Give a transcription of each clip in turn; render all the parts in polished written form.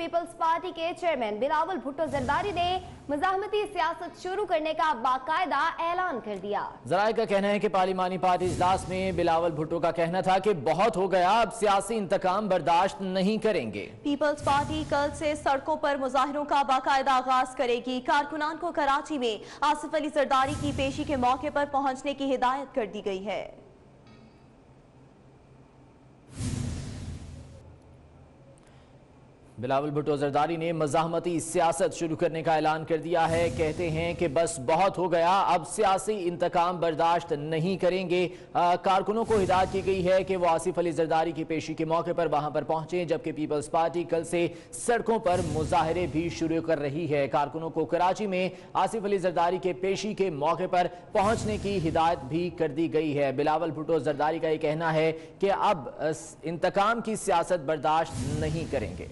Peoples party के chairman Bilawal Bhutto Zardari ने मुज़ाहमती सियासत शुरू करने का बाकायदा ऐलान कर दिया। जराए का कहना है कि पार्लिमानी पार्टी इजलास में बिलावल भुट्टो का कहना था कि बहुत हो गया, अब सियासी इंतकाम बर्दाश्त नहीं करेंगे। पीपल्स पार्टी कल से सड़कों पर मुजाहिरों का बाकायदा आगाज करेगी। कारकुनान को कराची में आसिफ अली जरदारी की पेशी के मौके पर पहुंचने की हिदायत कर दी गई है। बिलावल भुट्टो जरदारी ने मज़ाहमती सियासत शुरू करने का ऐलान कर दिया है। कहते हैं कि बस बहुत हो गया, अब सियासी इंतकाम बर्दाश्त नहीं करेंगे। कारकुनों को हिदायत की गई है कि वो आसिफ अली जरदारी की पेशी के मौके पर वहां पर पहुंचे, जबकि पीपल्स पार्टी कल से सड़कों पर मुजाहरे भी शुरू कर रही है। कारकुनों को कराची में आसिफ अली जरदारी के पेशी के मौके पर पहुंचने की हिदायत भी कर दी गई है। बिलावल भुट्टो जरदारी का यह कहना है कि अब इंतकाम की सियासत बर्दाश्त नहीं करेंगे।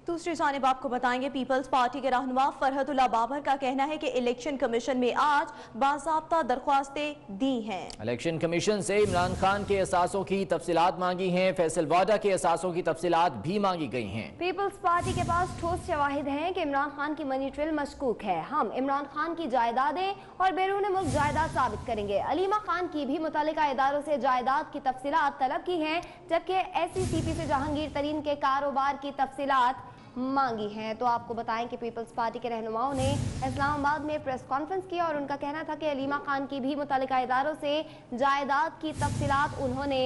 दूसरी जानिब आपको बताएंगे, पीपल्स पार्टी के रहनुमा फरहतुल्लाह बाबर का कहना है कि इलेक्शन कमीशन में आज बाज़ाब्ता दरख्वास्तें दी हैं। इलेक्शन कमीशन से इमरान खान के असासों की तफसीलात मांगी हैं, फैसल वाडा के असासों की तफसीलात भी मांगी गई हैं। पीपल्स पार्टी के पास ठोस शवाहिद हैं कि इमरान खान की मनी ट्रेल मशकूक है। हम इमरान खान की जायदादें और बैरून मुल्क जायदाद साबित करेंगे। अलीमा खान की भी मुतल्लिका इदारों से जायदाद की तफसीलात तलब की हैं, जबकि SCCP से जहांगीर तरीन के कारोबार की तफसीलात मांगी हैं। तो आपको बताएं कि पीपल्स पार्टी के रहनुमाओं ने इस्लामाबाद में प्रेस कॉन्फ्रेंस की और उनका कहना था कि अलीमा खान की भी मुतल्लिका इदारों से जायदाद की तफसीलात उन्होंने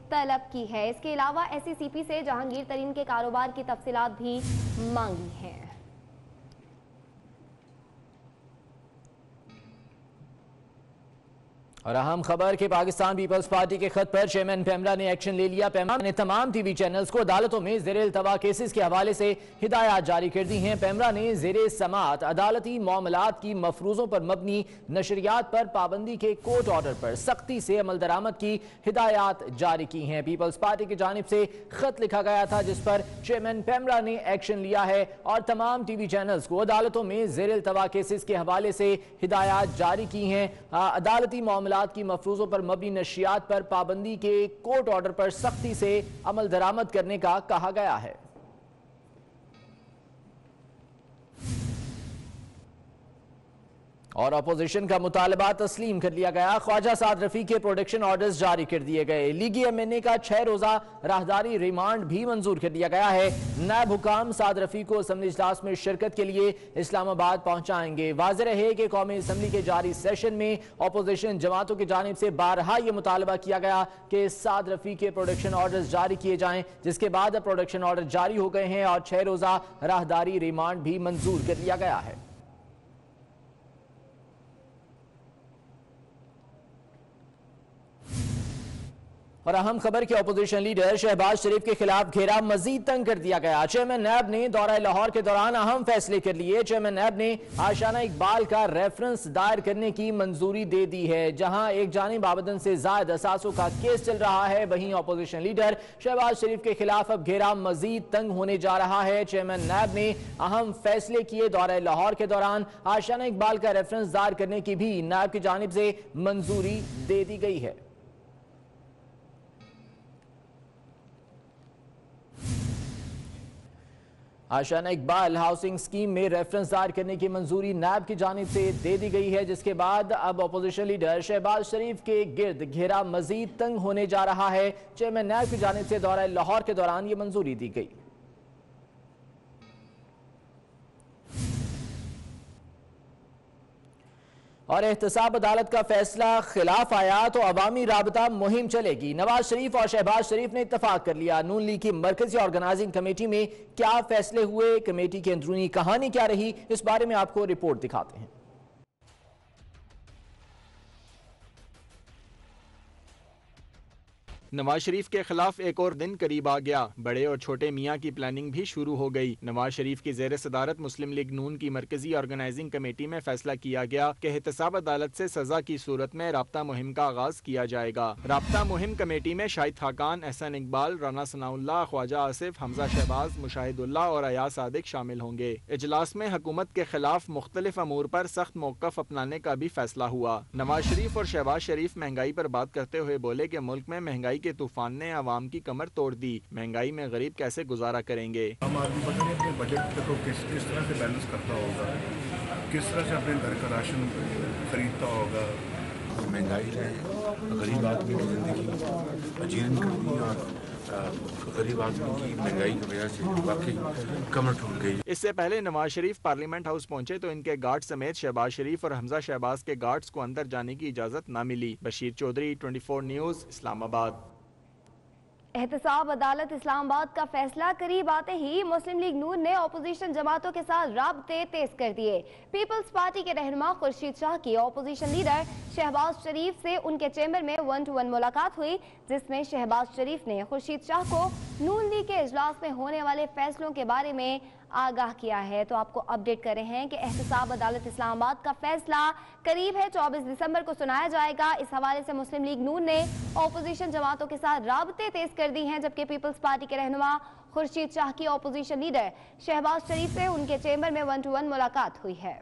तलब की है। इसके अलावा SCCP से जहांगीर तरीन के कारोबार की तफसीलात भी मांगी हैं। और अहम खबर कि पाकिस्तान पीपल्स पार्टी के खत पर चेयरमैन पेमरा ने एक्शन ले लिया। पेमरा ने तमाम TV चैनल्स को अदालतों में ज़ेर इल्तवा केसेस के हवाले से हिदायत जारी कर दी हैं। पेमरा ने ज़ेर समात अदालती मामलात की मफरूज़ों पर मबनी नशरियात पर पाबंदी के कोर्ट ऑर्डर पर सख्ती से अमल दरामद की हिदायत जारी की हैं। पीपल्स पार्टी की जानिब से खत लिखा गया था, जिस पर चेयरमैन पेमरा ने एक्शन लिया है और तमाम TV चैनल्स को अदालतों में ज़ेर इल्तवा केसेस के हवाले से हिदायत जारी की हैं। अदालती मामला की मफरूजों पर मबनी नशियात पर पाबंदी के कोर्ट ऑर्डर पर सख्ती से अमल दरामद करने का कहा गया है। और अपोजिशन का मुतालबा तस्लीम कर लिया गया। ख्वाजा साद रफी के प्रोडक्शन ऑर्डर्स जारी कर दिए गए। लीगी MNA का 6 रोजा राहदारी रिमांड भी मंजूर कर दिया गया है। नायब हुकाम साद रफी को असम्बली इजलास में शिरकत के लिए इस्लामाबाद पहुंचाएंगे। वाज़ेह रहे कि कौमी असम्बली के जारी सेशन में अपोजिशन जमातों की जानिब से बारहा यह मुतालबा किया गया कि साद रफी के प्रोडक्शन ऑर्डर्स जारी किए जाएं, जिसके बाद प्रोडक्शन ऑर्डर जारी हो गए हैं और 6 रोजा राहदारी रिमांड भी मंजूर कर लिया गया है। और अहम खबर के अपोजिशन लीडर शहबाज शरीफ के खिलाफ घेरा मजीद तंग कर दिया गया। चेयरमैन नैब ने दौरा लाहौर के दौरान अहम फैसले कर लिए। चेयरमैन नैब ने आशाना इकबाल का रेफरेंस दायर करने की मंजूरी दे दी है। जहां एक जानिब आबदन से ज्यादा असासों का केस चल रहा है, वहीं अपोजिशन लीडर शहबाज शरीफ के खिलाफ अब घेरा मजीद तंग होने जा रहा है। चेयरमैन नैब ने अहम फैसले किए। दौरा लाहौर के दौरान आशाना इकबाल का रेफरेंस दायर करने की भी नैब की जानिब से मंजूरी दे दी गई है। आशाना इकबाल हाउसिंग स्कीम में रेफरेंस दायर करने की मंजूरी नैब की जानिब से दे दी गई है, जिसके बाद अब अपोजिशन लीडर शहबाज शरीफ के गिर्द घेरा मजीद तंग होने जा रहा है। चेयरमैन नैब की जानिब से दौरा लाहौर के दौरान ये मंजूरी दी गई। और एहतसाब अदालत का फैसला खिलाफ आया तो अवामी राबता मुहिम चलेगी। नवाज शरीफ और शहबाज शरीफ ने इत्तफाक कर लिया। नून लीग की मरकजी ऑर्गेनाइजिंग कमेटी में क्या फैसले हुए, कमेटी की अंदरूनी कहानी क्या रही, इस बारे में आपको रिपोर्ट दिखाते हैं। नवाज शरीफ के खिलाफ एक और दिन करीब आ गया। बड़े और छोटे मियाँ की प्लानिंग भी शुरू हो गई। नवाज शरीफ की ज़ेर सदारत मुस्लिम लीग नून की मरकजी ऑर्गेनाइजिंग कमेटी में फैसला किया गया कि एहतसाब अदालत से सजा की सूरत में राब्ता मुहिम का आगाज किया जाएगा। राब्ता मुहिम कमेटी में शाहिद खाकान, एहसन इकबाल, राना सनाउल्लाह, ख्वाजा आसिफ, हमजा शहबाज, मुशाहिदुल्लाह और अयाज सादिक शामिल होंगे। इजलास में हुकूमत के खिलाफ मुख्तलिफ अमूर पर सख्त मौक़िफ़ अपनाने का भी फैसला हुआ। नवाज शरीफ और शहबाज शरीफ महंगाई पर बात करते हुए बोले कि मुल्क में महंगाई के तूफान ने आवाम की कमर तोड़ दी। महंगाई में गरीब कैसे गुजारा करेंगे? आम आदमी पता नहीं अपने बजट को किस तरह से बैलेंस करता होगा, किस तरह से अपने घर का राशन खरीदता होगा। महंगाई ने गरीब आदमी की ज़िंदगी अजीर्ण कर दी और गरीब आदमी की महंगाई की वजह से वाकई कमर टूट गई। इससे पहले नवाज शरीफ पार्लियामेंट हाउस पहुंचे तो इनके गार्ड समेत शहबाज शरीफ और हमजा शहबाज के गार्ड्स को अंदर जाने की इजाजत न मिली। बशीर चौधरी, 24 न्यूज़, इस्लामाबाद। एहतसाब अदालत इस्लामाबाद का फैसला करीब आते ही मुस्लिम लीग नून ने ऑपोजिशन जमातों के साथ राब्ते तेज कर दिए। पीपल्स पार्टी के रहनुमा खुर्शीद शाह की ऑपोजिशन लीडर शहबाज शरीफ से उनके चैम्बर में 1-to-1 मुलाकात हुई, जिसमें शहबाज शरीफ ने खुर्शीद शाह को नून लीग के इजलास में होने वाले फैसलों के बारे में आगाह किया है। तो आपको अपडेट कर रहे हैं कि एहतसाब अदालत इस्लामाबाद का फैसला करीब है 24 दिसंबर को सुनाया जाएगा। इस हवाले से मुस्लिम लीग नून ने ऑपोजिशन जमातों के साथ राब्ते तेज कर दी हैं, जबकि पीपल्स पार्टी के रहनुमा खुर्शीद शाह की ऑपोजिशन लीडर शहबाज शरीफ से उनके चैम्बर में 1-to-1 मुलाकात हुई है।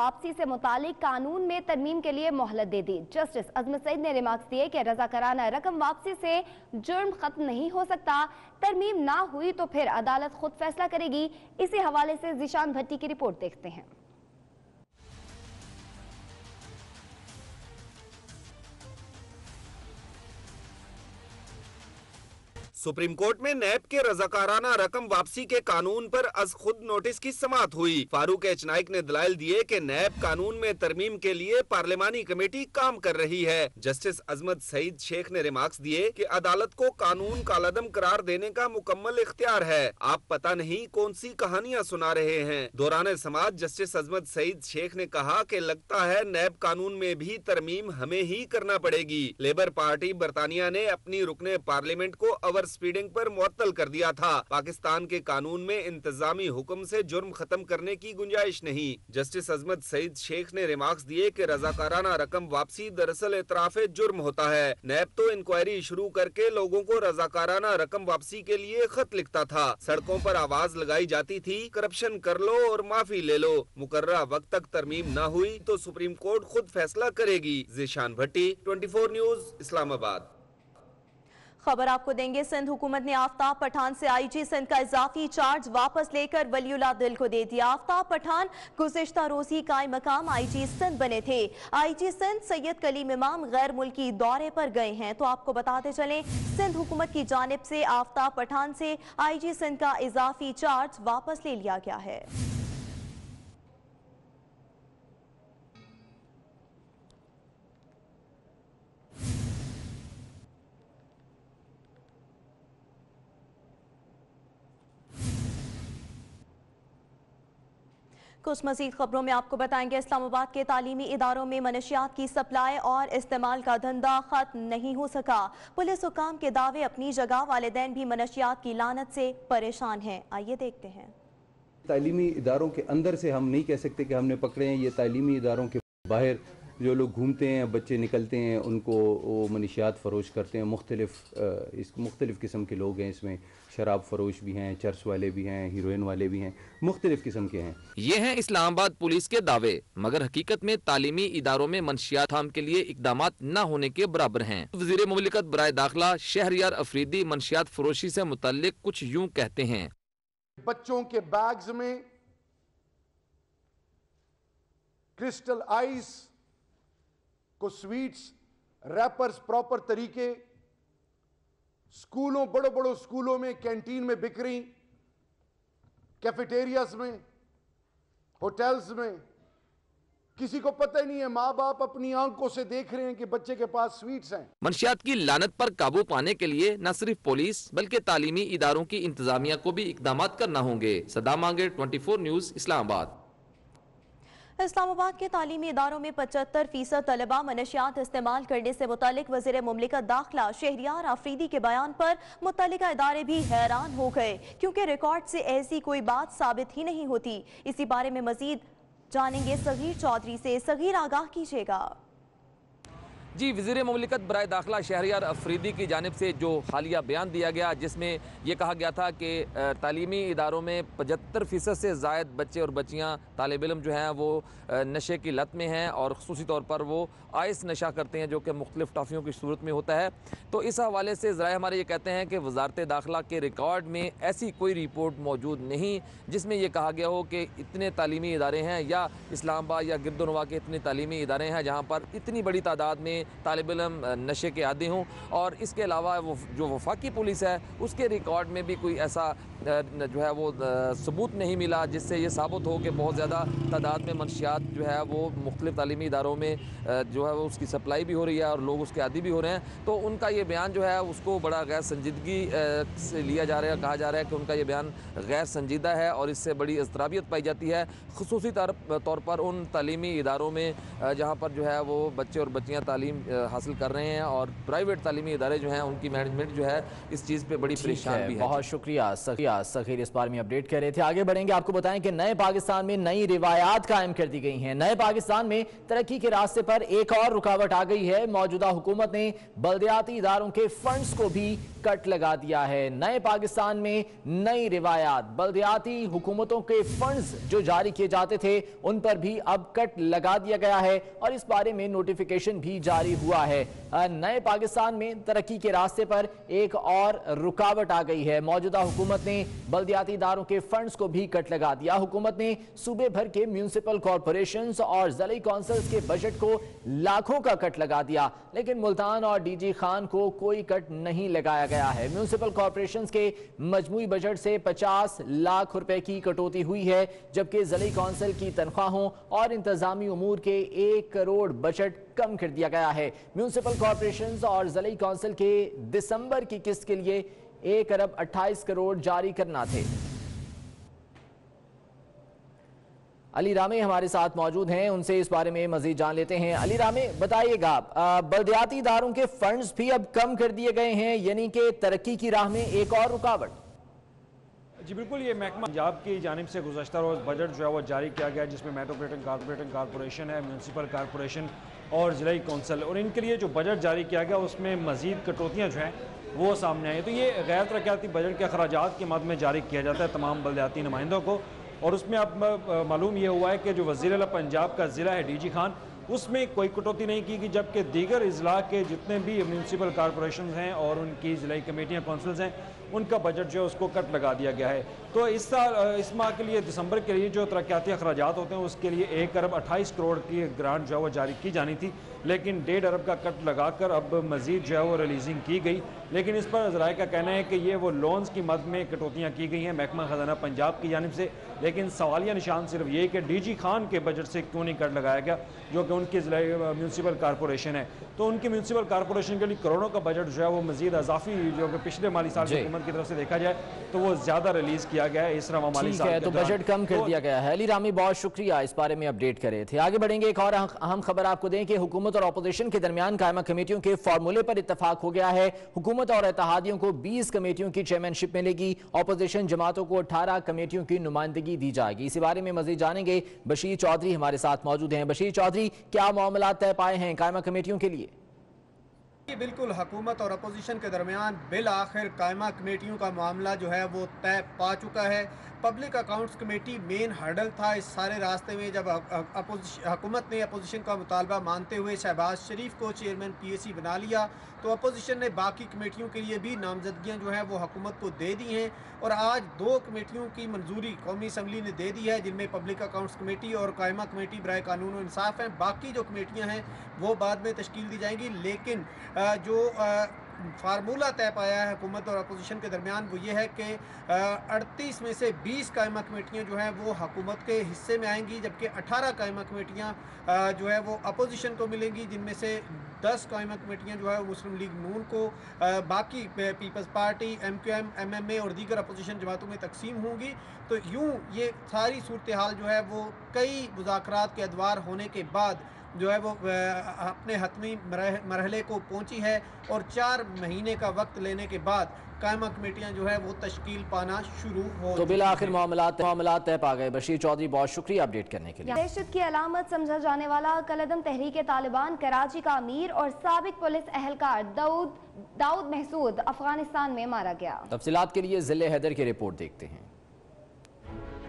वापसी से मुतालिक कानून में तरमीम के लिए मोहलत दे दी। जस्टिस अजमत सईद ने रिमार्क्स दिए कि रजाकाराना रकम वापसी से जुर्म खत्म नहीं हो सकता, तरमीम ना हुई तो फिर अदालत खुद फैसला करेगी। इसी हवाले से जिशान भट्टी की रिपोर्ट देखते हैं। सुप्रीम कोर्ट में नैब के रजाकाराना रकम वापसी के कानून पर अज खुद नोटिस की समाअत हुई। फारूक एच नाइक ने दलाइल दिए कि नैब कानून में तरमीम के लिए पार्लिमानी कमेटी काम कर रही है। जस्टिस अजमत सईद शेख ने रिमार्क्स दिए कि अदालत को कानून कालअदम करार देने का मुकम्मल इख्तियार है। आप पता नहीं कौन सी कहानियां सुना रहे हैं। दौरान समाअत जस्टिस अजमत सईद शेख ने कहा कि लगता है नैब कानून में भी तरमीम हमें ही करना पड़ेगी। लेबर पार्टी बरतानिया ने अपनी रुकने पार्लियामेंट को ओवर स्पीडिंग पर मुअत्तल कर दिया था। पाकिस्तान के कानून में इंतजामी हुक्म से जुर्म खत्म करने की गुंजाइश नहीं। जस्टिस अजमत सईद शेख ने रिमार्क्स दिए कि रजाकाराना रकम वापसी दरअसल एतराफे जुर्म होता है। नैब तो इंक्वायरी शुरू करके लोगों को रजाकाराना रकम वापसी के लिए खत लिखता था। सड़कों पर आवाज लगाई जाती थी, करप्शन कर लो और माफी ले लो। मुकर्ररा वक्त तक तरमीम न हुई तो सुप्रीम कोर्ट खुद फैसला करेगी। जिशान भट्टी, 24 न्यूज़, इस्लामाबाद। खबर आपको देंगे। सिंध हुकूमत ने आफ्ताब पठान से आईजी सिंध का इजाफी चार्ज वापस लेकर वलीउल्लाह दिल को दे दिया। आफ्ताब पठान गुज़िश्ता रोज ही कायम मकाम आईजी सिंध बने थे। आईजी सिंध सैयद कलीम इमाम गैर मुल्की दौरे पर गए हैं। तो आपको बताते चलें, सिंध हुकूमत की जानिब से आफ्ताब पठान से आईजी सिंध का इजाफी चार्ज वापस ले लिया गया है। कुछ मज़ीद खबरों में आपको बताएंगे, इस्लामाबाद के तालीमी इदारों में मनशियात की सप्लाई और इस्तेमाल का धंधा खत्म नहीं हो सका। पुलिस हुकाम के दावे अपनी जगह, वालिदैन भी मनशियात की लानत से परेशान हैं। आइए देखते हैं। तालीमी इदारों के अंदर से हम नहीं कह सकते कि हमने पकड़े हैं। ये तालीमी इदारों के बाहर जो लोग घूमते हैं, बच्चे निकलते हैं, उनको वो मनशियात फ़रोश करते हैं। मुख्तलिफ़ किस्म के लोग हैं इसमें। शराब फरोश भी हैं, चर्स वाले भी हैं, हीरोइन वाले भी हैं, मुख्तलिफ किस्म के हैं। ये हैं इस्लामाबाद पुलिस के दावे, मगर हकीकत में तालीमी इदारों में मनशियात हम के लिए इकदामात न होने के बराबर हैं। वज़ीर मुमलिकत बराए दाखिला शहरियार अफरीदी मनशियात फरोशी से मुतल्लिक कुछ यूं कहते हैं। बच्चों के बैग्स में क्रिस्टल आइस को स्वीट्स रैपर्स प्रॉपर तरीके स्कूलों, बड़े बड़े स्कूलों में, कैंटीन में बिक रही, कैफेटेरियाज में, होटल्स में। किसी को पता ही नहीं है। माँ बाप अपनी आंखों से देख रहे हैं कि बच्चे के पास स्वीट्स हैं। मनशियात की लानत पर काबू पाने के लिए न सिर्फ पुलिस बल्कि तालीमी इदारों की इंतजामिया को भी इकदामात करना होंगे। सदा मांगे, 24 न्यूज़, इस्लामाबाद। इस्लामाबाद के तालीमी इदारों में 75% तलबा मनशियात इस्तेमाल करने से मुतालिक वज़ीर मुमलिकत दाखिला शहरियार आफरीदी के बयान पर मुतल्लिका इदारे भी हैरान हो गए, क्योंकि रिकॉर्ड से ऐसी कोई बात साबित ही नहीं होती। इसी बारे में मजीद जानेंगे सगीर चौधरी से। सगीर, आगाह कीजिएगा। जी, वज़ीर मुमलिकत बराए दाखिला शहरियार अफरीदी की जानिब से जो हालिया बयान दिया गया, जिसमें यह कहा गया था कि तालीमी इदारों में 75% से ज़ायद बच्चे और बच्चियाँ तालिब इल्म जो हैं वो नशे की लत में हैं और ख़ुसूसी तौर पर वो आइस नशा करते हैं, जो कि मुख्तलिफ़ टॉफ़ियों की सूरत में होता है। तो इस हवाले से ज़राए हमारे ये कहते हैं कि वज़ारत दाखिला के रिकॉर्ड में ऐसी कोई रिपोर्ट मौजूद नहीं जिसमें यह कहा गया हो कि इतने तालीमी इदारे हैं या इस्लामाबाद या गिरदोनवा के इतने तालीमी इदारे हैं जहाँ पर इतनी बड़ी तादाद में तालिब इल्म नशे के आदी हों। और इसके अलावा वो जो वफाकी पुलिस है उसके रिकॉर्ड में भी कोई ऐसा जो है वो सबूत नहीं मिला जिससे ये साबित हो कि बहुत ज़्यादा तादाद में मनशियात जो है वो मुख्तलिफ़ तालीमी इदारों में जो है वो उसकी सप्लाई भी हो रही है और लोग उसके आदी भी हो रहे हैं। तो उनका ये बयान जो है उसको बड़ा गैर संजीदगी से लिया जा रहा है, कहा जा रहा है कि उनका ये बयान गैर संजीदा है और इससे बड़ी इज़्तराबियत पाई जाती है, ख़ुसूसी तौर पर उन तालीमी इदारों में जहाँ पर जो है वो बच्चे और बच्चियाँ तालीम हासिल कर रहे हैं और प्राइवेट तालीमी इदारे जो हैं उनकी मैनेजमेंट जो है इस चीज़ पर बड़ी परेशान भी है। बहुत शुक्रिया सखीर इस बारे में अपडेट कर रहे थे। आगे बढ़ेंगे, आपको बताएं कि नए पाकिस्तान में नई रिवायात कायम कर दी गई हैं। नए पाकिस्तान में तरक्की के रास्ते पर एक और रुकावट आ गई है। मौजूदा हुकूमत ने बल्दियाती इदारों के फंड्स को भी कट लगा दिया है। नए पाकिस्तान में नई रिवायात, बल्दियाती हुकूमतों के फंड्स जो जारी किए जाते थे उन पर भी अब कट लगा दिया गया है और इस बारे में नोटिफिकेशन भी जारी हुआ है। नए पाकिस्तान में तरक्की के रास्ते पर एक और रुकावट आ गई है। मौजूदा हुकूमत ने बल्दियाती इदारों के फंड्स को भी कट लगा दिया। हुकूमत ने सूबे भर के म्यूनिसिपल कॉरपोरेशंस और ज़िला कौंसिल्स के बजट को लाखों का कट लगा दिया, लेकिन मुल्तान और डीजी खान को कोई कट नहीं लगाया गया है। म्यूनिसिपल कॉरपोरेशंस के मजमूई बजट से 50 लाख रुपए की कटौती हुई है, जबकि ज़िला कौंसिल की तनख्वाहों और इंतजामी उमूर के 1 करोड़ बजट कम कर दिया गया है। म्यूनिसिपल कॉरपोरेशंस और ज़िला कौंसिल के दिसंबर की किस्त के लिए 1 अरब 28 करोड़ जारी करना थे। अली रामे हमारे साथ मौजूद हैं, उनसे इस बारे में मजीद जान लेते हैं। अली रामे, बताइएगा, बल्दियाती इदारों के फंड्स भी अब कम कर दिए गए हैं, यानी कि तरक्की की राह में एक और रुकावट? जी बिल्कुल, ये महकमा पंजाब की जानिब से गुज़श्ता रोज़ बजट जो है वो जारी किया गया, जिसमें मेट्रोपॉलिटन कॉरपोरेशन है, म्यूनसिपल कॉरपोरेशन और ज़िला कौंसिल, और इनके लिए जो बजट जारी किया गया उसमें मज़ीद कटौतियाँ जो हैं वो सामने आई। तो ये गैर तरक्याती बजट के अखराजात के मद में जारी किया जाता है तमाम बल्दियाती नुमाइंदों को, और उसमें अब मालूम ये हुआ है कि जो वज़ीर आला पंजाब का ज़िला है डीजी खान, उसमें कोई कटौती नहीं की गई, जबकि दीगर अजला के जितने भी म्यूनसिपल कॉरपोरेशन हैं और उनकी ज़िला कमेटियाँ कौंसिल्स हैं उनका बजट जो है उसको कट लगा दिया गया है। तो इस साल इस माह के लिए दिसंबर के लिए जो तरक्याती अखराजात होते हैं उसके लिए 1 अरब 28 करोड़ की ग्रांट जो है वो जारी की जानी थी, लेकिन 1.5 अरब का कट लगाकर अब मज़ीद जो है वो रिलीजिंग की गई। लेकिन इस पर ज़राए का कहना है कि ये वो लोन्स की मद में कटौतियाँ की गई हैं महकमा ख़जाना पंजाब की जानिब से, लेकिन सवालिया निशान सिर्फ ये कि डीजी खान के बजट से क्यों नहीं कट लगाया गया, जो कि उनकी म्यूनसिपल कॉरपोरेशन है। तो उनकी म्यूनसिपल कॉरपोरेशन के लिए करोड़ों का बजट जो है वो मज़ीद अजाफी जो कि पिछले माली साल की हुकूमत की तरफ से देखा जाए तो वो ज़्यादा रिलीज़ किया गया है इस रवा माली साल। तो बजट कम कर दिया गया है। अली रामी, बहुत शुक्रिया, इस बारे में अपडेट कर रहे थे। आगे बढ़ेंगे, एक और अहम खबर आपको दें कि हुकूमत और अपोजिशन के दरमियान कायमा कमेटियों के फार्मूले पर इत्तफाक हो गया है। हुकूमत और इत्तेहादियों को 20 कमेटियों की चेयरमैनशिप मिलेगी, अपोजिशन जमातों को 18 कमेटियों की नुमाइंदगी दी जाएगी। इसी बारे में मजीद जानेंगे, बशीर चौधरी हमारे साथ मौजूद हैं। बशीर चौधरी, क्या मामला तय पाए हैं कायमा कमेटियों के लिए? बिल्कुल, हुकूमत और अपोजिशन के दरमियान बिल आखिर कायमा कमेटियों का मामला जो है वो तय पा चुका है। Public accounts committee main hurdle था इस सारे रास्ते में, जब हुकूमत ने अपोजिशन का मुतालबा मानते हुए शहबाज शरीफ को चेयरमैन PAC बना लिया, तो अपोजिशन ने बाकी कमेटियों के लिए भी नामजदगियाँ जो हैं वो हुकूमत को दे दी हैं, और आज 2 कमेटियों की मंजूरी कौमी असम्बली ने दे दी है, जिनमें पब्लिक अकाउंट्स कमेटी और कायमा कमेटी बराए कानून और इंसाफ हैं। बाकी जो कमेटियाँ हैं वो बाद में तश्कील दी जाएंगी, लेकिन जो फार्मूला तय पाया है हुकूमत और अपोजिशन के दरमियान वो ये है कि 38 में से 20 कायमा कमेटियाँ जो हैं वो हुकूमत के हिस्से में आएंगी, जबकि 18 कायमा कमेटियाँ जो है वो अपोजिशन को मिलेंगी, जिनमें से 10 कायमा कमेटियाँ जो है वो मुस्लिम लीग नून को, बाकी पीपल्स पार्टी, MQM, MMA और दीगर अपोजिशन जमातों में तकसीम होंगी। तो यूँ ये सारी सूरत हाल जो है वो कई मुज़ाकरात के अदवार होने के बाद जो है वो अपने हतमी मरहले को पहुंची है और 4 महीने का वक्त लेने के बाद कायमा कमेटियां जो है वो तश्कील पाना शुरू हो। तो बिल आखिर मामला तय पा गए। बशीर चौधरी, बहुत शुक्रिया अपडेट करने के लिए। दहशत की अलामत समझा जाने वाला कलअदम तहरीक तालिबान कराची का अमीर और साबिक पुलिस एहलकार दाऊद महसूद अफगानिस्तान में मारा गया। तफसीलात के लिए जिले हैदर की रिपोर्ट देखते हैं।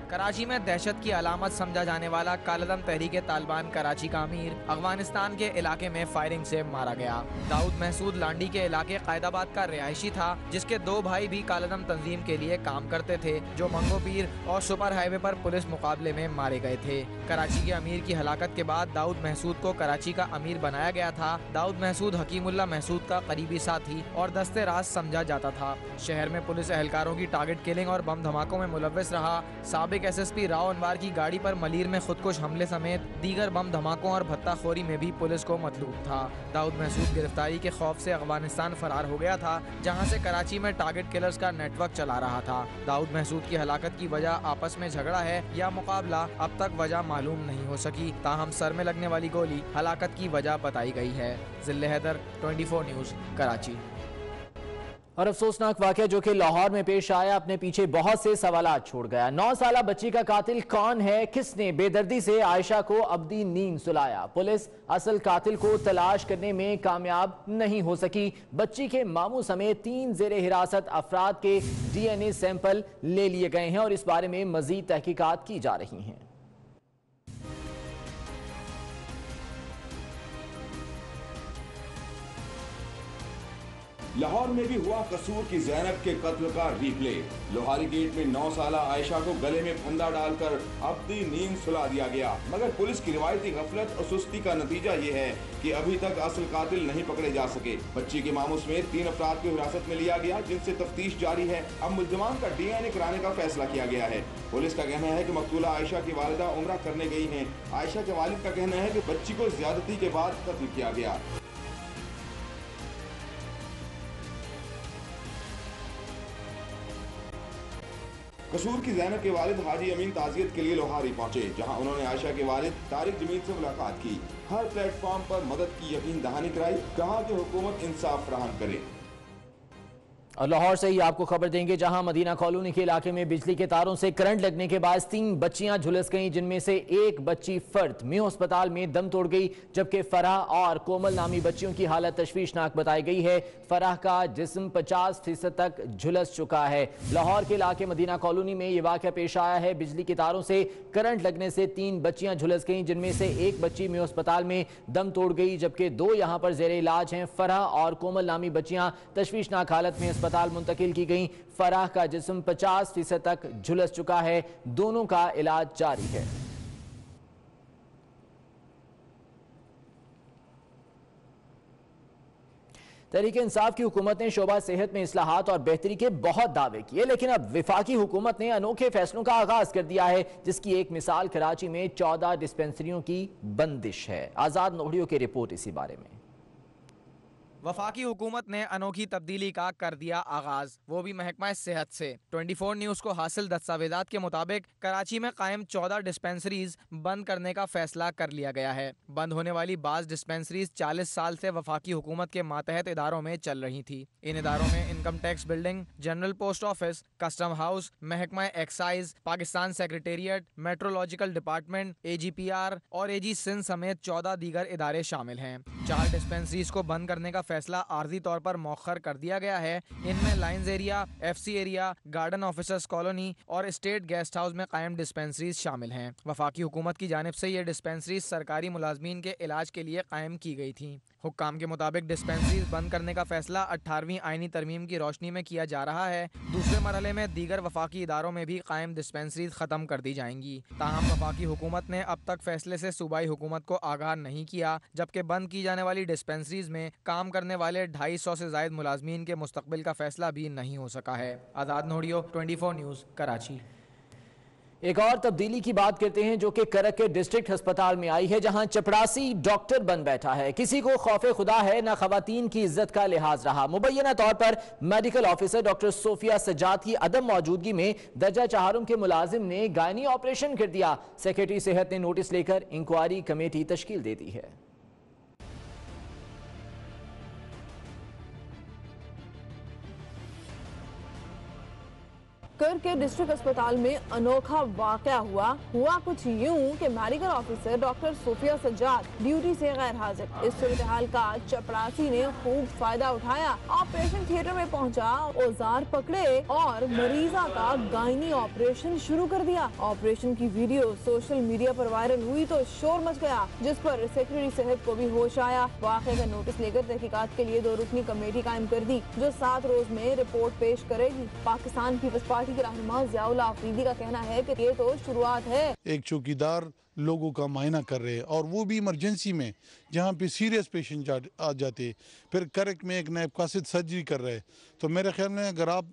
कराची में दहशत की अलामत समझा जाने वाला कालदम तहरीक तालिबान कराची का अमीर अफगानिस्तान के इलाके में फायरिंग से मारा गया। दाऊद महसूद लांडी के इलाके कायदाबाद का रिहायशी था, जिसके 2 भाई भी कालदम तंजीम के लिए काम करते थे, जो मंगो पीर और सुपर हाईवे पर पुलिस मुकाबले में मारे गए थे। कराची के अमीर की हलाकत के बाद दाऊद महसूद को कराची का अमीर बनाया गया था। दाऊद महसूद हकीमुल्ला महसूद का करीबी साथी और दस्ते राज समझा जाता था। शहर में पुलिस एहलकारों की टारगेट किलिंग और बम धमाकों में मुलव्विस रहा। साबिक SSP राव अनवार की गाड़ी पर मलीर में खुदकुश हमले समेत दीगर बम धमाकों और भत्ताखोरी में भी पुलिस को मतलूब था। दाऊद महसूद गिरफ्तारी के खौफ से अफगानिस्तान फरार हो गया था, जहां से कराची में टारगेट किलर्स का नेटवर्क चला रहा था। दाऊद महसूद की हलाकत की वजह आपस में झगड़ा है या मुकाबला अब तक वजह मालूम नहीं हो सकी, ताहम सर में लगने वाली गोली हलाकत की वजह बताई गई है। जिले हैदर, 24 न्यूज़, कराची। और अफसोसनाक वाक़या जो कि लाहौर में पेश आया अपने पीछे बहुत से सवालात छोड़ गया। 9 साला बच्ची का कातिल कौन है? किसने बेदर्दी से आयशा को अब्दी नींद सुलाया? पुलिस असल कातिल को तलाश करने में कामयाब नहीं हो सकी। बच्ची के मामू समेत 3 ज़ेरे हिरासत अफराद के DNA सैंपल ले लिए गए हैं और इस बारे में मजीद तहकीकात की जा रही हैं। लाहौर में भी हुआ कसूर की ज़ैनब के कत्ल का रिप्ले। लोहारी गेट में 9 साला आयशा को गले में फंदा डालकर अब्दी नींद सुला दिया गया, मगर पुलिस की रिवायती गफलत और सुस्ती का नतीजा ये है कि अभी तक असल कातिल नहीं पकड़े जा सके। बच्ची के मामू समेत 3 अफराद को हिरासत में लिया गया, जिनसे तफ्तीश जारी है। अब मुल्ज़िमान का DNA कराने का फैसला किया गया है। पुलिस का कहना है कि मकतूला आयशा की वालिदा उम्रा करने गई हैं। आयशा के वालिद का कहना है कि बच्ची को ज्यादती के बाद कत्ल किया गया। कसूर की ज़ैनब के वालिद हाजी अमीन ताज़ियत के लिए लोहारी पहुंचे, जहां उन्होंने आयशा के वालिद तारिक जमील से मुलाकात की। हर प्लेटफॉर्म पर मदद की यकीन दहानी कराई, कहा कि हुकूमत इंसाफ फराहम करे। और लाहौर से ही आपको खबर देंगे, जहां मदीना कॉलोनी के इलाके में बिजली के तारों से करंट लगने के बाद 3 बच्चियां झुलस गईं, जिनमें से एक बच्ची फर्द मियो अस्पताल में दम तोड़ गई, जबकि फराह और कोमल नामी बच्चियों की हालत तशवीशनाक बताई गई है। फराह का जिस्म 50% तक झुलस चुका है। लाहौर के इलाके मदीना कॉलोनी में ये वाक़या पेश आया है। बिजली के तारों से करंट लगने से 3 बच्चियां झुलस गईं, जिनमें से एक बच्ची मियो अस्पताल में दम तोड़ गई, जबकि 2 यहां पर जेर इलाज हैं। फराह और कोमल नामी बच्चियां तशवीशनाक हालत में अस्पताल मुंतकिल की गई। फराह का जिस्म 50% तक झुलस चुका है। दोनों का इलाज जारी है। तहरीक इंसाफ की हुकूमत ने शोबा सेहत में इस्लाहात और बेहतरी के बहुत दावे किए, लेकिन अब विफाकी हुकूमत ने अनोखे फैसलों का आगाज कर दिया है, जिसकी एक मिसाल कराची में 14 डिस्पेंसरियों की बंदिश है। आजाद नोहड़ियों की रिपोर्ट इसी बारे में। वफाकी हुकूमत ने अनोखी तब्दीली का कर दिया आगाज, वो भी महकमा सेहत से। 24 न्यूज़ को हासिल दस्तावेजात के मुताबिक कराची में कायम 14 डिस्पेंसरीज बंद करने का फैसला कर लिया गया है। बंद होने वाली बाज़ डिस्पेंसरीज 40 साल से वफाकी हुकूमत के मातहत इदारों में चल रही थी। इन इदारों में income tax building, general post office, custom house, महकमा excise, Pakistan secretariat, meteorological department, AGPR और AG सिंध समेत 14 दीगर इदारे शामिल हैं। 4 डिस्पेंसरीज को बंद करने का फैसला आर्जी तौर पर मौखर कर दिया गया है। इनमें lines area, FC area, garden officers colony और स्टेट गेस्ट हाउस में कायम डिस्पेंसरीज शामिल हैं। वफाकी हुकूमत की जानिब से ये डिस्पेंसरीज सरकारी मुलाजमीन के इलाज के लिए कायम की गई थी। हुक्काम के मुताबिक डिस्पेंसरीज बंद करने का फैसला 18वीं आईनी तरमीम की रोशनी में किया जा रहा है। दूसरे मरहले में दीगर वफाकी इदारों में भी कायम डिस्पेंसरीज खत्म कर दी जाएंगी। ताहम वफाकी हुकूमत ने अब तक फैसले से सूबाई हुकूमत को आगाह नहीं किया, जबकि बंद की जाने वाली डिस्पेंसरीज में काम करने वाले 250 से ज्यादा मुलाजमीन के मुस्तकबिल का फैसला भी नहीं हो सका है। आजाद नोड़ियो, 24 न्यूज़, कराची। एक और तब्दीली की बात करते हैं जो कि करक के डिस्ट्रिक्ट अस्पताल में आई है, जहां चपड़ासी डॉक्टर बन बैठा है। किसी को खौफे खुदा है न खवातीन की इज्जत का लिहाज रहा। मुबैना तौर पर medical officer doctor Sofia Sajjad की अदम मौजूदगी में दर्जा चहारुम के मुलाजिम ने गायनी ऑपरेशन कर दिया। सेक्रेटरी सेहत ने नोटिस लेकर इंक्वायरी कमेटी तश्कील दे दी है। कर के डिस्ट्रिक्ट अस्पताल में अनोखा वाकया हुआ कुछ यूं कि medical officer doctor Sofia Sajjad duty से गैर हाजिर। इस सूरत हाल का चपरासी ने खूब फायदा उठाया। ऑपरेशन थिएटर में पहुंचा, औजार पकड़े और मरीजा का गायनी ऑपरेशन शुरू कर दिया। ऑपरेशन की वीडियो सोशल मीडिया पर वायरल हुई तो शोर मच गया, जिस पर सेक्रेटरी सेहत को भी होश आया। वाकये का नोटिस लेकर तहकीकात के लिए 2 रुकनी कमेटी कायम कर दी, जो 7 रोज में रिपोर्ट पेश करेगी। पाकिस्तान पीपल्स पार्टी के रहनुमा ज़ियाउल्लाह अफरीदी का कहना है कि ये तो शुरुआत है। एक चौकीदार लोगों का मायना कर रहे हैं और वो भी इमरजेंसी में, जहाँ पे सीरियस पेशेंट आ जाते, फिर करक में एक नायब कासिद सर्जरी कर रहे हैं। तो मेरे ख्याल में अगर आप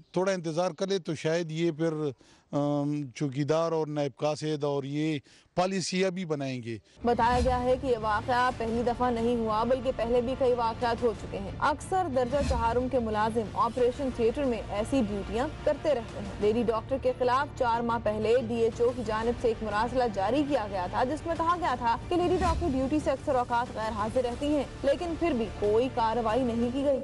थोड़ा इंतज़ार करें तो शायद ये फिर चौकीदार और नायब कासिद और ये पॉलिसियाँ भी बनाएंगे। बताया गया है कि ये वाक़या पहली दफा नहीं हुआ, बल्कि पहले भी कई वाक़यात हो चुके हैं। अक्सर दर्जा चहारुम के मुलाजिम ऑपरेशन थिएटर में ऐसी ड्यूटियां करते रहते हैं। लेडी डॉक्टर के खिलाफ 4 माह पहले DHO की जानिब से एक मुरासला जारी किया गया था, जिसमें कहा गया था कि लेडी डॉक्टर ड्यूटी से अक्सर औकात गैर हाजिर रहती हैं, लेकिन फिर भी कोई कार्रवाई नहीं की गई।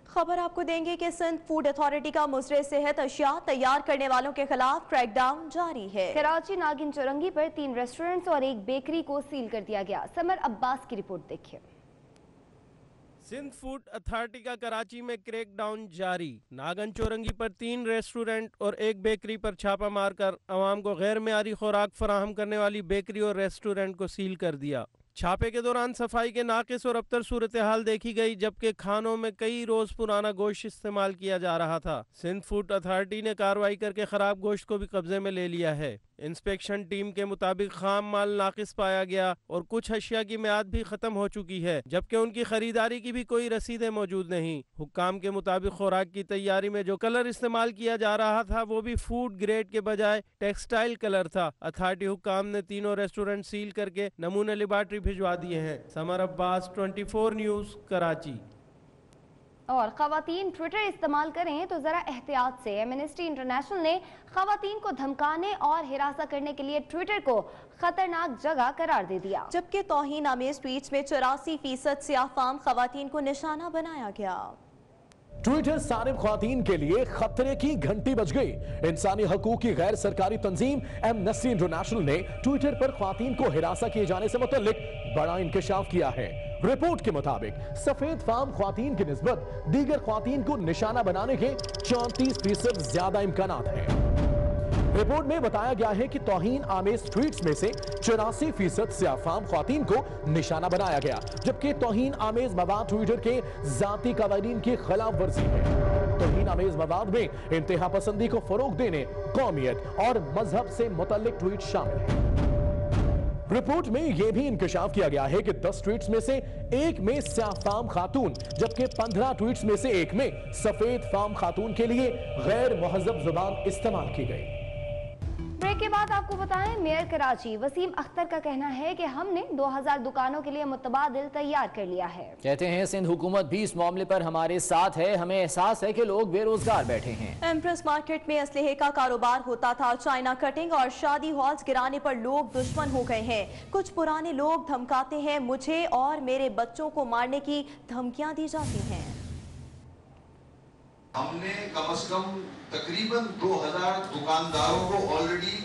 खबर आपको देंगे कि सिंध फूड अथॉरिटी का मुजरे सेहत अशिया तैयार करने वालों के खिलाफ क्रैकडाउन जारी है। कराची नागिन चौरंगी पर 3 रेस्टोरेंट्स और एक बेकरी को सील कर दिया गया। समर अब्बास की रिपोर्ट देखिए। सिंध फूड अथॉरिटी का कराची में क्रैकडाउन जारी। नागन चौरंगी पर 3 रेस्टोरेंट और एक बेकरी पर छापा मारकर आवाम को गैर मेयारी खुराक फराहम करने वाली बेकरी और रेस्टोरेंट को सील कर दिया। छापे के दौरान सफाई के नाकिस और अबतर सूरत हाल देखी गई, जबकि खानों में कई रोज पुराना गोश्त इस्तेमाल किया जा रहा था। सिंध फूड अथॉरिटी ने कार्रवाई करके खराब गोश्त को भी कब्जे में ले लिया है। इंस्पेक्शन टीम के मुताबिक खाम माल नाकिस पाया गया और कुछ अशिया की मियाद भी खत्म हो चुकी है, जबकि उनकी खरीदारी की भी कोई रसीदें मौजूद नहीं। हुक्काम के मुताबिक खुराक की तैयारी में जो कलर इस्तेमाल किया जा रहा था वो भी फूड ग्रेड के बजाय टेक्सटाइल कलर था। अथॉरिटी हुक्काम ने तीनों रेस्टोरेंट सील करके नमूने लेबॉर्ट्री भिजवा दिए हैं। Summer Abbas, 24 news, Karachi. और खवातीन ट्विटर इस्तेमाल करें तो जरा एहतियात से। एमनेस्टी इंटरनेशनल ने खवातीन को धमकाने और हिरासा करने के लिए ट्विटर को खतरनाक जगह करार दे दिया, जबकि तौहीन आमेज ट्वीट्स में 84% सियाफाम खवातीन को निशाना बनाया गया। ट्विटर सानिब ख्वातीन के लिए खतरे की घंटी बज गई। इंसानी हकूक की गैर सरकारी तंजीम एमनेस्टी इंटरनेशनल ने ट्विटर पर ख्वातीन को हिरासा किए जाने से मुतल्लिक बड़ा इंकशाफ किया है। रिपोर्ट के मुताबिक सफेद फार्म ख्वातीन की निस्बत दीगर ख्वातीन को निशाना बनाने के 34% ज्यादा इम्कानात हैं। रिपोर्ट में बताया गया है कि तौहीन आमेज ट्वीट्स में से 84% सियाफाम ख्वातीन को निशाना बनाया गया, जबकि तौहीन आमेज मवाद ट्विटर के जाती कवानीन की खिलाफ वर्जी है। तौहीन आमेज मवाद में इंतहा पसंदी को फरोग देने, कौमियत और मजहब से मुतल्लिक ट्वीट शामिल है। रिपोर्ट में यह भी इंकशाफ किया गया है कि 10 ट्वीट्स में से एक में स्याफाम खातून, जबकि 15 ट्वीट्स में से एक में सफेद फार्म खातून के लिए गैर मुहज़्ज़ब जुबान इस्तेमाल की गई। ब्रेक के बाद आपको बताएं, मेयर कराची वसीम अख्तर का कहना है कि हमने 2000 दुकानों के लिए मुतबादिल तैयार कर लिया है। कहते हैं सिंध हुकूमत भी इस मामले पर हमारे साथ है। हमें एहसास है कि लोग बेरोजगार बैठे हैं। एम्प्रेस मार्केट में असलहे का कारोबार होता था। चाइना कटिंग और शादी हॉल्स गिराने पर लोग दुश्मन हो गए हैं। कुछ पुराने लोग धमकाते हैं, मुझे और मेरे बच्चों को मारने की धमकियां दी जाती हैं। हमने कम से कम तकरीबन 2000 दुकानदारों को ऑलरेडी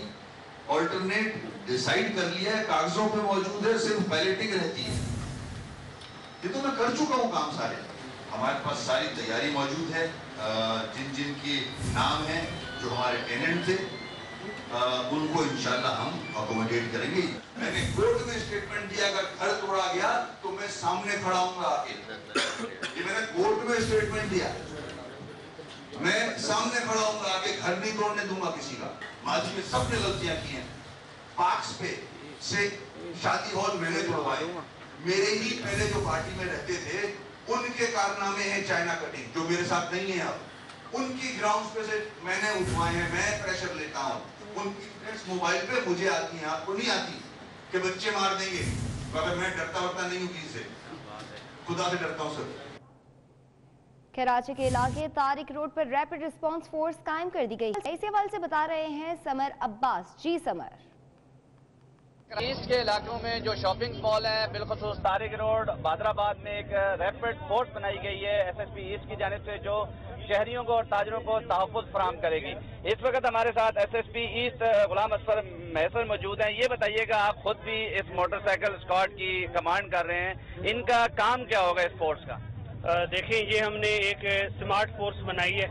ऑल्टरनेट डिसाइड कर लिया है, कागजों पे मौजूद है, सिर्फ बैलेटिंग रहती है। ये तो मैं कर चुका हूँ काम सारे। हमारे पास सारी तैयारी मौजूद है। जिन जिन के नाम हैं जो हमारे टेनेंट थे उनको इंशाल्लाह हम अकोमोडेट करेंगे। मैंने कोर्ट में स्टेटमेंट दिया, अगर घर तोड़ा गया तो मैं सामने खड़ा हूँ आके। ये मैंने कोर्ट में स्टेटमेंट दिया, मैं सामने खड़ा हूँ आगे, घर नहीं तोड़ने दूंगा किसी का। माजी में सबने गलतियां की हैं। पार्क्स पे से शादी हॉल मैंने तोड़वाए, मेरे ही पहले जो पार्टी में रहते थे उनके कारनामे हैं चाइना कटिंग, जो मेरे साथ नहीं है अब। उनकी ग्राउंड्स पे से मैंने उठवाए हैं, मैं प्रेशर लेता हूँ। उनकी थ्रेट्स मोबाइल पे मुझे आती हैं, आपको नहीं आती कि बच्चे मार देंगे। तो अगर मैं डरता नहीं हूँ किसी से, खुदा से डरता हूँ सर। कराची के इलाके तारिक रोड पर रैपिड रिस्पांस फोर्स कायम कर दी गई है। इसी हवाले से बता रहे हैं समर अब्बास। जी समर। ईस्ट के इलाकों में जो शॉपिंग मॉल है, बिलखसूस तारिक रोड बादराबाद में एक रैपिड फोर्स बनाई गई है SSP ईस्ट की जानिब से, जो शहरियों को और ताजरों को तहफ़्फ़ुज़ फराहम करेगी। इस वक्त हमारे साथ SSP ईस्ट गुलाम असफर महसन मौजूद हैं। ये बताइएगा, आप खुद भी इस मोटरसाइकिल स्क्वाड की कमांड कर रहे हैं, इनका काम क्या होगा इस फोर्स का? देखें, ये हमने एक स्मार्ट फोर्स बनाई है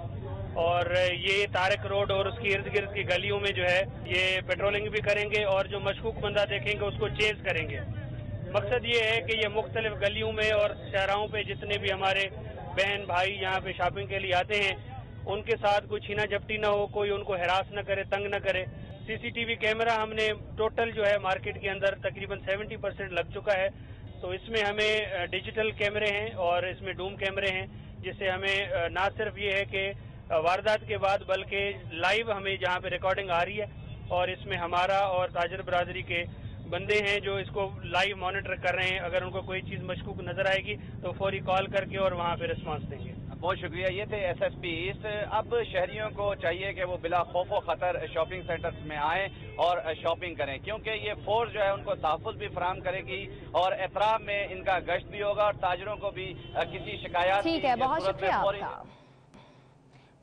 और ये तारिक रोड और उसकी इर्द गिर्द की गलियों में जो है ये पेट्रोलिंग भी करेंगे और जो मशकूक बंदा देखेंगे उसको चेज करेंगे। मकसद ये है कि ये मुख्तलिफ गलियों में और शहरों पे जितने भी हमारे बहन भाई यहाँ पे शॉपिंग के लिए आते हैं, उनके साथ कोई छीना झपटी ना हो, कोई उनको हरास न करे, तंग न करे। CCTV कैमरा हमने टोटल जो है मार्केट के अंदर तकरीबन 70% लग चुका है। तो इसमें हमें डिजिटल कैमरे हैं और इसमें डूम कैमरे हैं, जिससे हमें ना सिर्फ ये है कि वारदात के बाद बल्कि लाइव हमें जहाँ पे रिकॉर्डिंग आ रही है और इसमें हमारा और ताजर बरादरी के बंदे हैं जो इसको लाइव मॉनिटर कर रहे हैं। अगर उनको कोई चीज़ मशकूक नजर आएगी तो फौरी कॉल करके और वहाँ पे रिस्पांस देंगे। बहुत शुक्रिया। ये थे SSP ईस्ट। अब शहरियों को चाहिए कि वो बिला खौफ व खतर शॉपिंग सेंटर्स में आएँ और शॉपिंग करें, क्योंकि ये फोर्स जो है उनको तहफ़्फ़ुज़ भी फराहम करेगी और एतराब में इनका गश्त भी होगा और ताजरों को भी किसी शिकायत। ठीक है, बहुत शुक्रिया आपका।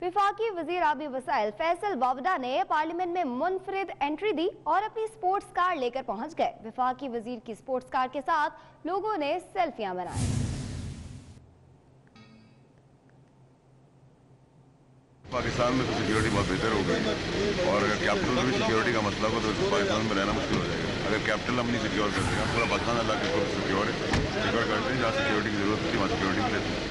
विफाकी वजीर आबी वसाइल फैसल वावडा ने पार्लियामेंट में मुनफरिद एंट्री दी और अपनी स्पोर्ट्स कार लेकर पहुंच गए। विफाकी वजीर की स्पोर्ट्स कार के साथ लोगों ने सेल्फियां बनाई। पाकिस्तान में तो सिक्योरिटी बहुत बेहतर हो गई और अगर कैपिटल में भी सिक्योरिटी का मसला हो तो पाकिस्तान में रहना मुश्किल हो जाएगा। अगर कैपिटल हम नहीं सिक्योर कर देगा, पूरा पाकिस्तान अल्लाह के सिक्योर करते हैं, जहाँ सिक्योरिटी की जरूरत होती है वहाँ सिक्योरिटी भी लेते हैं।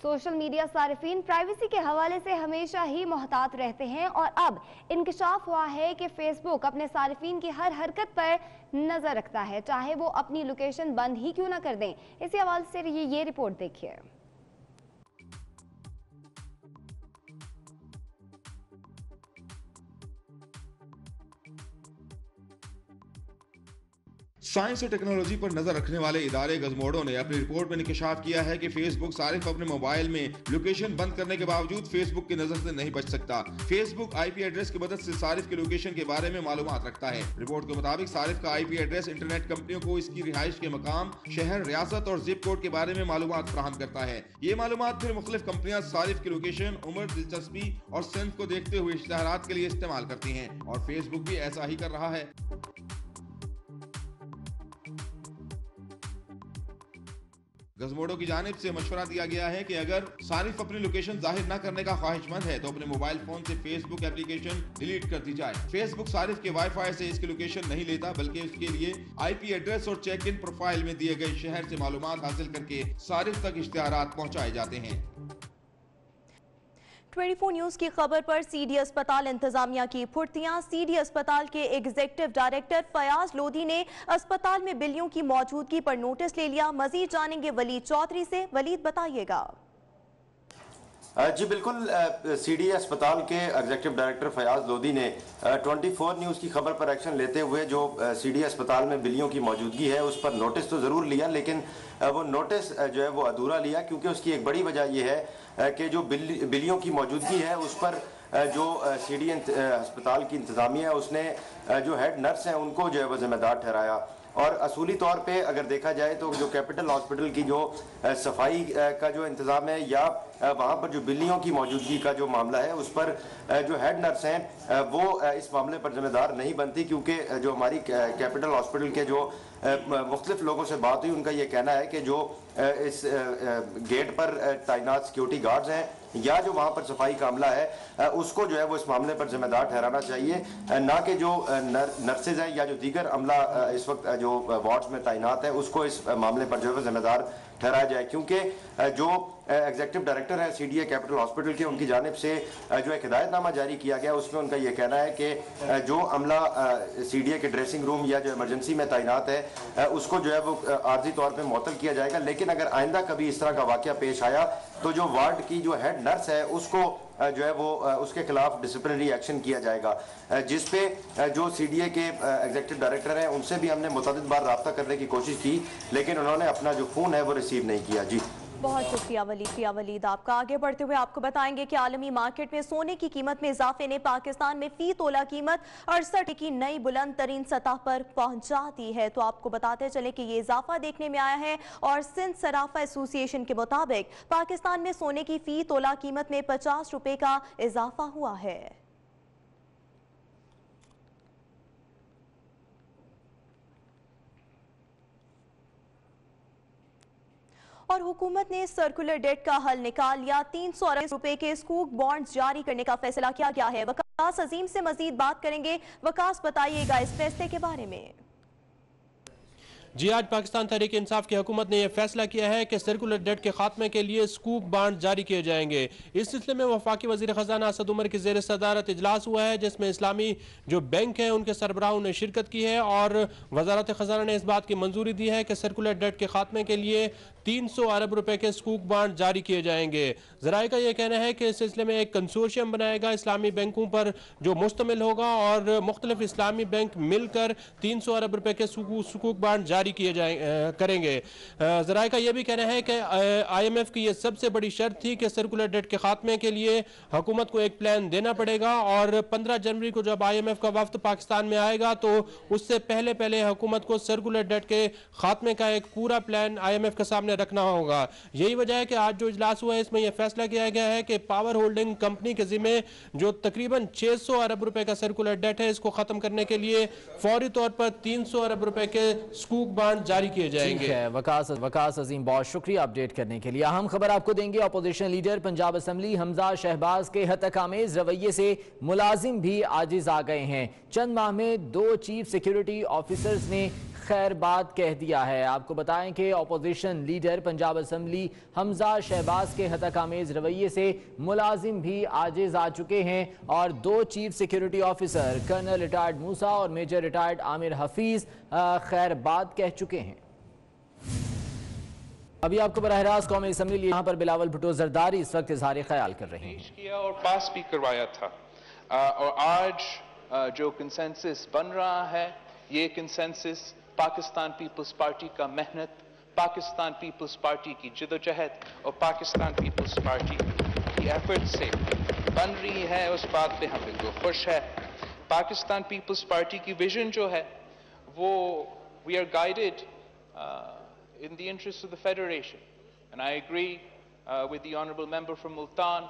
सोशल मीडिया सारिफीन प्राइवेसी के हवाले से हमेशा ही मोहतात रहते हैं और अब इंकशाफ हुआ है कि फेसबुक अपने सारिफीन की हर हरकत पर नजर रखता है, चाहे वो अपनी लोकेशन बंद ही क्यों ना कर दें। इसी हवाले से ये रिपोर्ट देखिए। साइंस और टेक्नोलॉजी पर नजर रखने वाले इदारे गजमोड़ो ने अपनी रिपोर्ट में इंकशाफ किया है कि फेसबुक सारिफ अपने मोबाइल में लोकेशन बंद करने के बावजूद फेसबुक की नजर से नहीं बच सकता। फेसबुक IP एड्रेस की मदद से सारिफ की लोकेशन के बारे में मालूमात रखता है। रिपोर्ट के मुताबिक सारिफ का IP एड्रेस इंटरनेट कंपनियों को इसकी रिहाइश के मकाम, शहर, रियासत और जिप कोड के बारे में मालूमात फराहम करता है। ये मालूमात फिर मुख्तलिफ कंपनियां सारिफ की लोकेशन, उम्र, दिलचस्पी और सेंस को देखते हुए इश्तिहारात के लिए इस्तेमाल करती हैं और फेसबुक भी ऐसा ही कर रहा है। गजमोड़ो की जानिब से मशवरा दिया गया है कि अगर सारिफ अपनी लोकेशन जाहिर न करने का ख्वाहिशमंद है तो अपने मोबाइल फोन से फेसबुक एप्लीकेशन डिलीट कर दी जाए। फेसबुक सारिफ के वाईफाई से इसकी लोकेशन नहीं लेता, बल्कि उसके लिए IP एड्रेस और चेक इन प्रोफाइल में दिए गए शहर से मालूमात हासिल करके सारिफ तक इश्तिहारात पहुंचाए जाते हैं। 24 न्यूज की खबर पर CD अस्पताल इंतजामिया की फुर्तियां। CD अस्पताल के एग्जीक्यूटिव डायरेक्टर फयाज लोधी ने अस्पताल में बिल्लियों की मौजूदगी पर नोटिस ले लिया। मजीद जानेंगे वलीद चौधरी से। वलीद, बताइएगा। जी बिल्कुल, CD अस्पताल के एग्जीक्यूटिव डायरेक्टर फयाज लोधी ने 24 न्यूज़ की खबर पर एक्शन लेते हुए जो CD अस्पताल में बिल्लियों की मौजूदगी है उस पर नोटिस तो ज़रूर लिया, लेकिन वो नोटिस जो है वो अधूरा लिया, क्योंकि उसकी एक बड़ी वजह यह है कि जो बिल्लियों की मौजूदगी है उस पर जो CD अस्पताल की इंतज़ामिया है उसने जो हेड नर्स हैं उनको जो है वो जिम्मेदार ठहराया। और असूली तौर पे अगर देखा जाए तो जो कैपिटल हॉस्पिटल की जो सफाई का जो इंतज़ाम है या वहाँ पर जो बिल्लियों की मौजूदगी का जो मामला है उस पर जो हेड नर्स हैं वो इस मामले पर जिम्मेदार नहीं बनती, क्योंकि जो हमारी कैपिटल हॉस्पिटल के जो मुख्तलिफ लोगों से बात हुई उनका ये कहना है कि जो इस गेट पर तैनात सिक्योरिटी गार्ड्स हैं या जो वहाँ पर सफाई का अमला है उसको जो है वो इस मामले पर जिम्मेदार ठहराना चाहिए, ना कि जो नर्सेज हैं या जो दीगर अमला इस वक्त जो वार्ड्स में तैनात है उसको इस मामले पर जो है जिम्मेदार ठहराया जाए, क्योंकि जो एग्जीक्यूटिव डायरेक्टर है सीडीए कैपिटल हॉस्पिटल के, उनकी जानिब से जो एक हिदायतनामा जारी किया गया उसमें उनका यह कहना है कि जो अमला सीडीए के ड्रेसिंग रूम या जो इमरजेंसी में तैनात है उसको जो है वो आर्जी तौर पर मुअत्तल किया जाएगा, लेकिन अगर आइंदा कभी इस तरह का वाक़या पेश आया तो जो वार्ड की जो हेड नर्स है उसको जो है वो उसके खिलाफ डिसिप्लिनरी एक्शन किया जाएगा, जिसपे जो सीडीए के एग्जीक्यूटिव डायरेक्टर हैं उनसे भी हमने मुतअद्दिद बार रब्ता करने की कोशिश की, लेकिन उन्होंने अपना जो फ़ोन है वो रिसीव नहीं किया। जी बहुत शुक्रिया वलीद आपका। आगे बढ़ते हुए आपको बताएंगे कि आलमी मार्केट में सोने की कीमत में इजाफे ने पाकिस्तान में फी तोला कीमत 68 की नई बुलंद तरीन सतह पर पहुंचा दी है। तो आपको बताते चले कि ये इजाफा देखने में आया है और सिंध सराफा एसोसिएशन के मुताबिक पाकिस्तान में सोने की फी तोला कीमत में 50 रुपए का इजाफा हुआ है। और हुकूमत ने सर्कुलर डेट का हल निकाल लिया। 300 अरब रुपए के स्कूक बॉन्ड्स जारी करने का फैसला किया गया है। वकास अजीम से मजीद बात करेंगे। वकास, बताइएगा इस फैसले के बारे में। जी, आज पाकिस्तान तहरीक इंसाफ की हुकूमत ने यह फैसला किया है कि सर्कुलर डेट के खात्मे के लिए स्कूक बांड जारी किए जाएंगे। इस सिलसिले में वफाकी वजीर खजाना असद उमर की जेर सदारत इजलास हुआ है, जिसमें इस्लामी जो बैंक है उनके सरबराहों ने शिरकत की है और वजारत खजाना ने इस बात की मंजूरी दी है कि सर्कुलर डेट के खात्मे के लिए 300 अरब रुपए के स्कूक बांड जारी किए जाएंगे। जराये का यह कहना है कि इस सिलसिले में एक कंसोर्शियम बनाएगा इस्लामी बैंकों पर जो मुश्तमिल होगा और मुख्तलिफ इस्लामी बैंक मिलकर 300 अरब रुपए के स्कूक बांड जारी किए करेंगे। जराये का यह भी कहना है कि IMF की यह सबसे बड़ी शर्त थी कि सर्कुलर डेट के खात्मे के लिए हुकूमत को एक प्लान देना पड़ेगा और 15 जनवरी को जब IMF का वफ्द पाकिस्तान में आएगा तो उससे पहले पहले हुकूमत को सर्कुलर डेट के खात्मे का एक पूरा प्लान IMF के सामने रखना होगा। यही वजह है कि आज जो इजलास हुआ है इसमें यह फैसला किया गया है कि पावर होल्डिंग कंपनी के जिम्मे जो तकरीबन 600 अरब रुपए का सर्कुलर डेट है इसको खत्म करने के लिए फौरी तौर पर 300 अरब रुपए के स्कूक बांड जारी किए जाएंगे। वकास अजीम, बहुत शुक्रिया अपडेट करने के लिए। अहम खबर आपको देंगे। Opposition leader Punjab assembly Hamza Shahbaz के हतकामेज रवैये से मुलाजिम भी आजिज आ गए हैं। चंद माह में 2 चीफ सिक्योरिटी ऑफिसर्स ने खैर बात कह दिया है। आपको बताएं कि opposition leader Punjab assembly Hamza Shahbaz के हतकामेज रवैये से मुलाजिम भी आजिज आ चुके हैं और 2 chief security officer colonel retired Musa और मेजर रिटायर्ड आमिर हफीज खैर बात कह चुके हैं। अभी आपको बराह रास्त कौमी असम्बली यहाँ पर बिलावल भुट्टो जरदारी इस वक्त इजहार ख्याल कर रहे हैं किया और पास भी करवाया था और आज जो कंसेंसस बन रहा है ये कंसेंसस पाकिस्तान पीपल्स पार्टी का मेहनत, पाकिस्तान पीपल्स पार्टी की जिदोजहद और पाकिस्तान पीपल्स पार्टी की एफर्ट से बन रही है। उस बात पे हम बिल्कुल खुश है। पाकिस्तान पीपल्स पार्टी की विजन जो है वो we are guided in the interest of the Federation, and I agree with the Honourable Member from Multan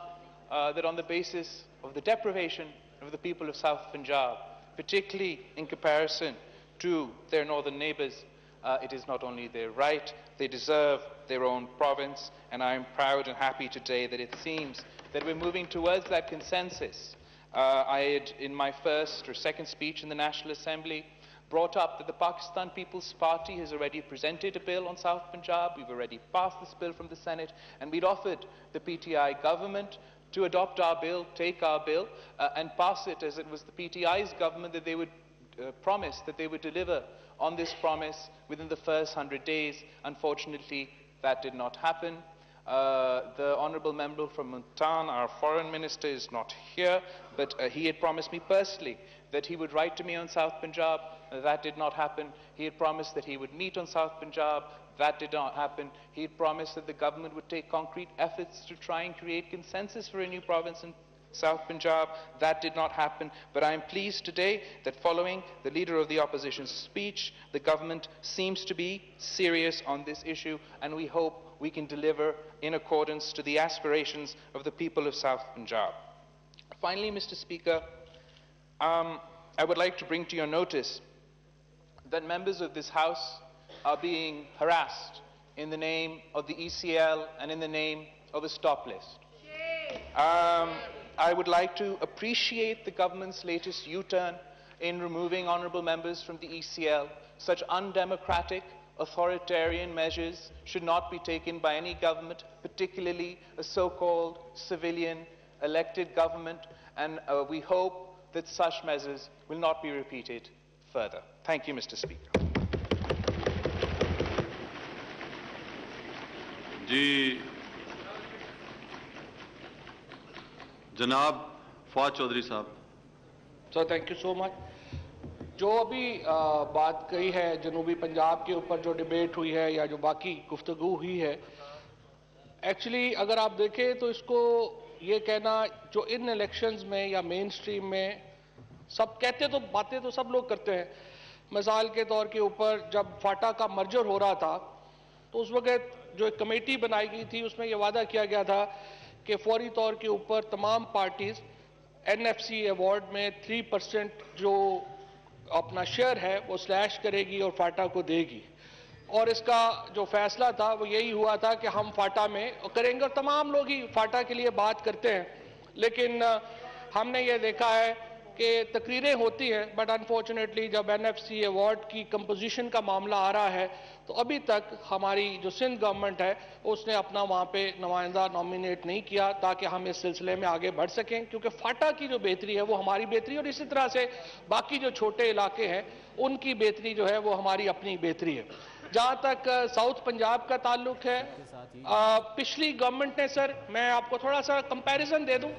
that on the basis of the deprivation of the people of South Punjab, particularly in comparison to their northern neighbours, it is not only their right, they deserve their own province, and I am proud and happy today that it seems that we're moving towards that consensus. I had, in my first or second speech in the National Assembly, brought up that the Pakistan People's Party has already presented a bill on South Punjab. We've already passed this bill from the Senate, and we'd offered the PTI government to adopt our bill, take our bill, and pass it as it was the PTI's government that they would promise that they would deliver on this promise within the first 100 days. Unfortunately, that did not happen. The Honourable Member from Multan, our Foreign Minister, is not here, but he had promised me personally that he would write to me on South Punjab. That did not happen. He had promised that he would meet on South Punjab. That did not happen. He had promised that the government would take concrete efforts to try and create consensus for a new province in South Punjab. That did not happen. But I am pleased today that following the Leader of the Opposition's speech, the government seems to be serious on this issue, and we hope we can deliver in accordance to the aspirations of the people of South Punjab. Finally, Mr. Speaker, I would like to bring to your notice that members of this House are being harassed in the name of the ECL and in the name of a stop list. I would like to appreciate the government's latest U-turn in removing honourable members from the ECL. Such undemocratic, authoritarian measures should not be taken by any government, particularly a so-called civilian elected government, and we hope that such measures will not be repeated further. Thank you, Mr. Speaker. जी जनाब फवाद चौधरी साहब। Sir thank you so much. जो अभी बात कही है जनूबी पंजाब के ऊपर जो डिबेट हुई है या जो बाकी गुफ्तगू हुई है, एक्चुअली अगर आप देखें तो इसको ये कहना जो इन इलेक्शंस में या मेन स्ट्रीम में सब कहते तो बातें तो सब लोग करते हैं। मिसाल के तौर के ऊपर जब फाटा का मर्जर हो रहा था तो उस वक्त जो एक कमेटी बनाई गई थी उसमें यह वादा किया गया था कि फौरी तौर के ऊपर तमाम पार्टीज NFC अवार्ड में 3% जो अपना शेयर है वो स्लैश करेगी और फाटा को देगी, और इसका जो फैसला था वो यही हुआ था कि हम फाटा में करेंगे, और तमाम लोग ही फाटा के लिए बात करते हैं। लेकिन हमने ये देखा है कि तकरीरें होती हैं, बट अनफॉर्चुनेटली जब NFC अवार्ड की कंपोजिशन का मामला आ रहा है तो अभी तक हमारी जो सिंध गवर्नमेंट है उसने अपना वहाँ पे नुमाइंदा नॉमिनेट नहीं किया ताकि हम इस सिलसिले में आगे बढ़ सकें, क्योंकि फाटा की जो बेहतरी है वो हमारी बेहतरी, और इसी तरह से बाकी जो छोटे इलाके हैं उनकी बेहतरी जो है वो हमारी अपनी बेहतरी है। जहाँ तक साउथ पंजाब का ताल्लुक है, पिछली गवर्नमेंट ने, सर मैं आपको थोड़ा सा कंपैरिजन दे दूं,